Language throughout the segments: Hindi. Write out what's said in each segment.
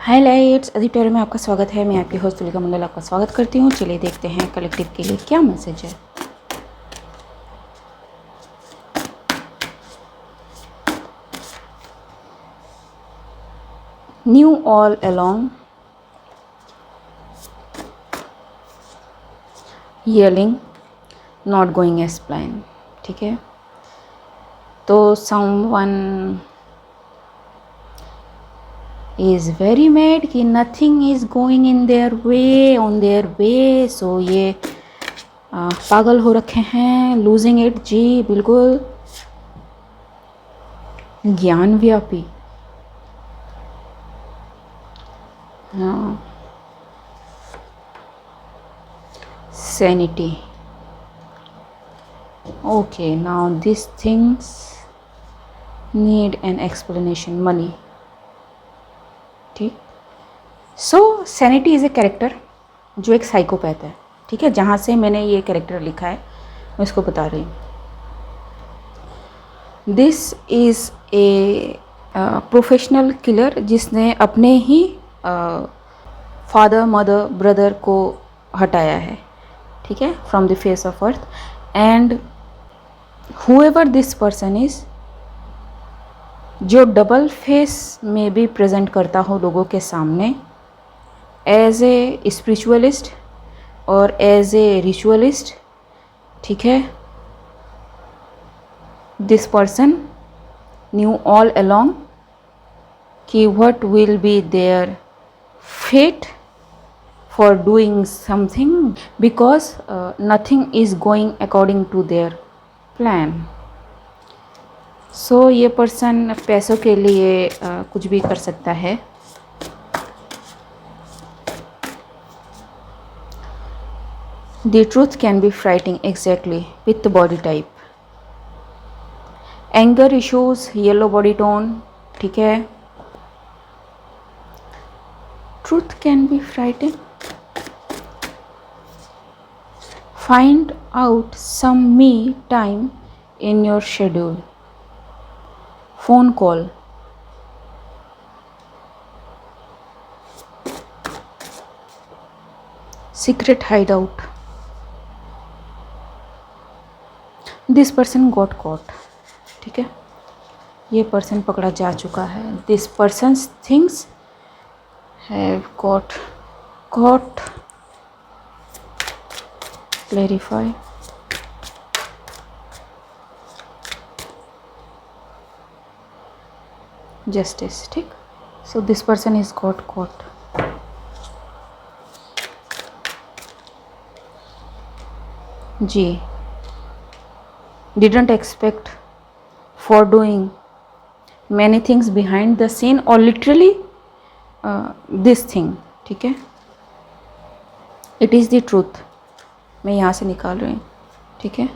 हाय लाइट्स एडिटर में आपका स्वागत है। मैं आपकी होस्ट तुलिका मंडल आपका स्वागत करती हूँ। चलिए देखते हैं कलेक्टिव के लिए क्या मैसेज है। Knew all along yelling not going as plan. ठीक है, तो समवन इज़ वेरी मैड कि nothing is going in their way on their way. So ये पागल हो रखे हैं, लूजिंग इट। जी बिल्कुल। ज्ञान व्यापी, हाँ। Sanity, okay. Now this things need an explanation. Money, ठीक। सो सैनिटी इज़ ए कैरेक्टर जो एक साइकोपैथ है। ठीक है, जहाँ से मैंने ये कैरेक्टर लिखा है मैं इसको बता रही हूँ। This is a professional killer जिसने अपने ही फादर मदर ब्रदर को हटाया है, ठीक है, from the face of earth. And however this person is, जो डबल फेस में भी प्रेजेंट करता हो लोगों के सामने एज ए स्पिरिचुअलिस्ट और एज ए रिचुअलिस्ट, ठीक है। This person knew all along कि what will be their fate for doing something because nothing is going according to their plan. So ये पर्सन पैसों के लिए कुछ भी कर सकता है। The truth can be frightening, exactly, with the body type. Anger issues, yellow body tone, ठीक है। Truth can be frightening. Find out some me time in your schedule. Phone call. Secret hideout. This person got caught, ठीक है, ये पर्सन पकड़ा जा चुका है। This person's things have got caught. Clarify. Justice, ठीक। So this person is got caught. जी, didn't expect for doing many things behind the scene or literally this thing, ठीक है। it is the truth, मैं यहाँ से निकाल रही हूँ, ठीक है,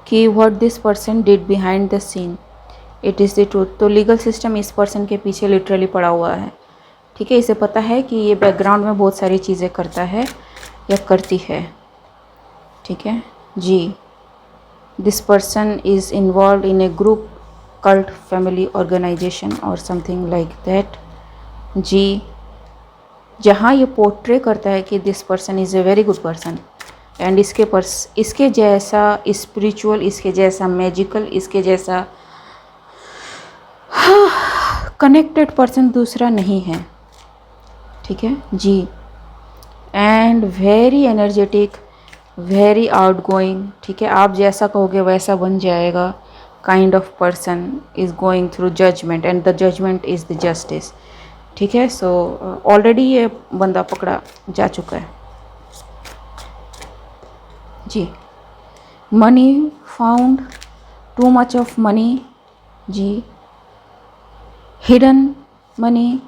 कि what this person did behind the scene, it is the truth। तो लीगल सिस्टम इस पर्सन के पीछे लिटरली पड़ा हुआ है, ठीक है। इसे पता है कि ये बैकग्राउंड में बहुत सारी चीज़ें करता है या करती है, ठीक है जी। This person is involved in a group, cult, family, organization or something like that। जी, जहाँ ये पोर्ट्रे करता है कि this person is a very good person and इसके जैसा स्पिरिचुअल, इसके जैसा मैजिकल, इसके जैसा कनेक्टेड पर्सन दूसरा नहीं है, ठीक है जी। And very energetic, very outgoing, ठीक है, आप जैसा कहोगे वैसा बन जाएगा। Kind of person is going through judgment and the judgment is the justice, ठीक है। सो ऑलरेडी ये बंदा पकड़ा जा चुका है जी। Money found, too much of money जी। Hidden money,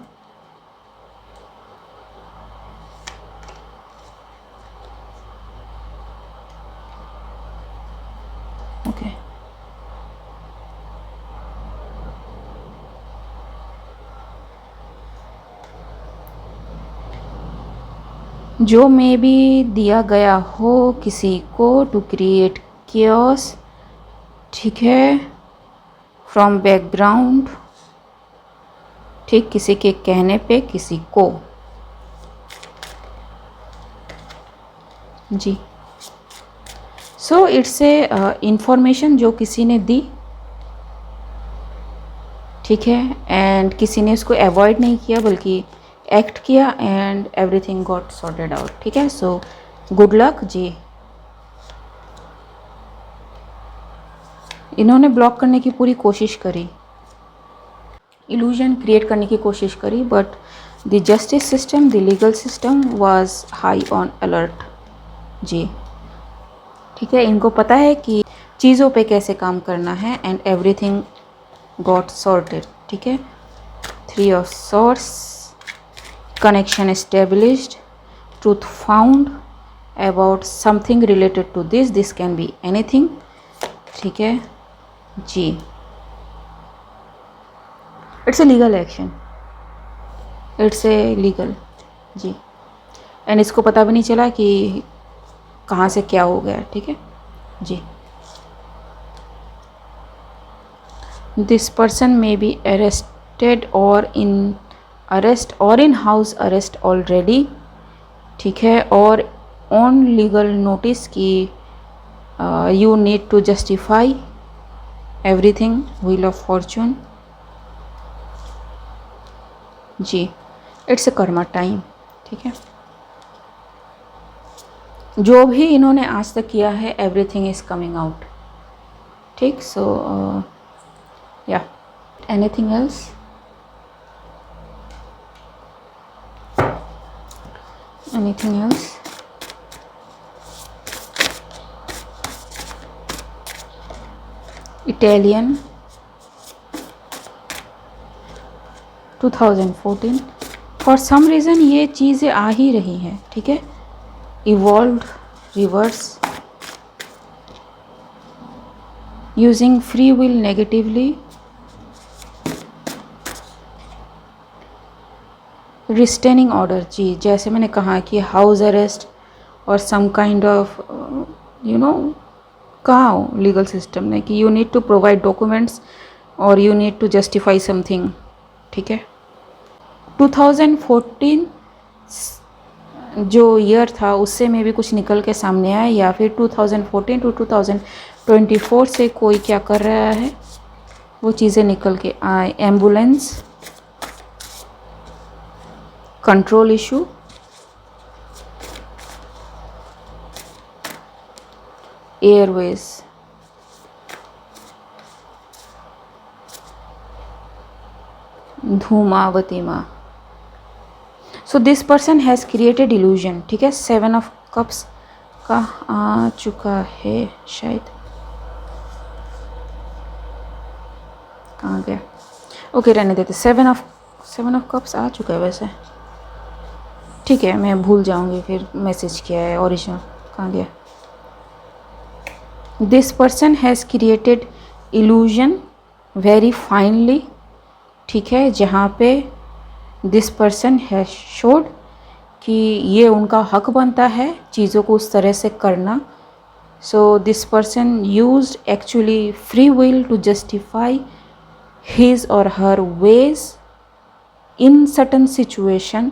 okay. जो में भी दिया गया हो किसी को टू क्रिएट chaos, ठीक है, फ्रॉम बैकग्राउंड, ठीक, किसी के कहने पे किसी को जी। सो इट्स ए इंफॉर्मेशन जो किसी ने दी, ठीक है, एंड किसी ने उसको अवॉइड नहीं किया बल्कि एक्ट किया and everything got sorted out, ठीक है। सो गुड लक जी। इन्होंने ब्लॉक करने की पूरी कोशिश करी, इल्यूजन क्रिएट करने की कोशिश करी, but the justice system, the legal system was high on alert जी, ठीक है। इनको पता है कि चीज़ों पे कैसे काम करना है एंड एवरीथिंग गॉट सॉर्टेड, ठीक है। 3 of swords, connection established, truth found about something related to this can be anything, ठीक है जी। It's a legal action, it's a legal जी, एंड इसको पता भी नहीं चला कि कहाँ से क्या हो गया, ठीक है जी। This person may be arrested और इन अरेस्ट और इन हाउस अरेस्ट ऑलरेडी, ठीक है, और ऑन लीगल नोटिस की you need to justify everything, wheel of fortune ji. It's a karma time, ठीक है। जो भी इन्होंने आज तक किया है एवरीथिंग इज कमिंग आउट, ठीक। सो या anything else? Anything else? Italian 2014, for some reason ये चीज़ें आ ही रही हैं, ठीक है। Evolve reverse, using free will negatively, restraining order जी, जैसे मैंने कहा कि हाउस अरेस्ट और some kind of you know कहा लीगल सिस्टम ने कि you need to provide documents और you need to justify something, ठीक है। 2014 जो ईयर था उससे में भी कुछ निकल के सामने आया, या फिर 2014 टू 2024 से कोई क्या कर रहा है वो चीज़ें निकल के आए। Ambulance, control issue, airways, Dhumavati माँ। So this person has created illusion, ठीक है। 7 ऑफ कप्स का आ चुका है शायद, कहाँ गया, ओके रहने देते। 7 ऑफ कप्स आ चुका है वैसे, ठीक है, मैं भूल जाऊंगी फिर मैसेज किया है ओरिजिनल, कहाँ गया। This person has created illusion very finally, ठीक है, जहाँ पे दिस पर्सन हैज़ शोड कि ये उनका हक बनता है चीज़ों को उस तरह से करना। So this person used actually free will to justify his or her ways in certain situation,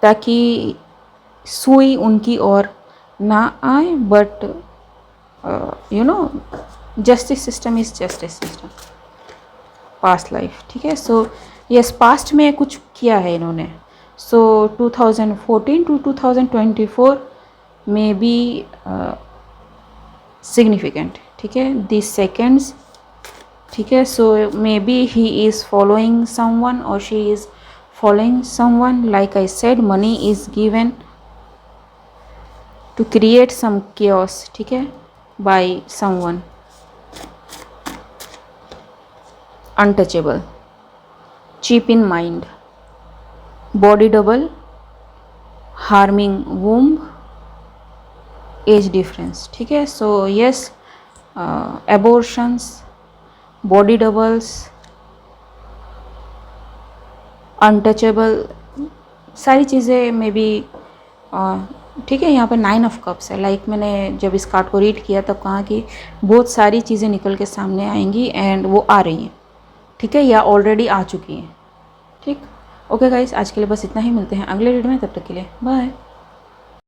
ताकि सुई उनकी ओर ना आए, but you know justice system is justice system, past life, ठीक है। सो यस, पास्ट में कुछ किया है इन्होंने। सो 2014 टू 2024 में बी सिग्निफिकेंट, ठीक है, दिस सेकेंड्स, ठीक है। So maybe he is following someone or she is following someone. Like I said, money is given to create some chaos, ठीक है, by someone. Untouchable, cheap in mind, body double, harming womb, age difference, ठीक है। So yes, abortions, body doubles, untouchable, सारी चीज़ें में भी, ठीक है। यहाँ पर 9 ऑफ कप्स है। लाइक मैंने जब इस कार्ड को रीड किया तब कहा कि बहुत सारी चीज़ें निकल के सामने आएंगी एंड वो आ रही हैं, ठीक है, या ऑलरेडी आ चुकी हैं, ठीक। ओके गाइस, आज के लिए बस इतना ही, मिलते हैं अगले वीडियो में, तब तक के लिए बाय।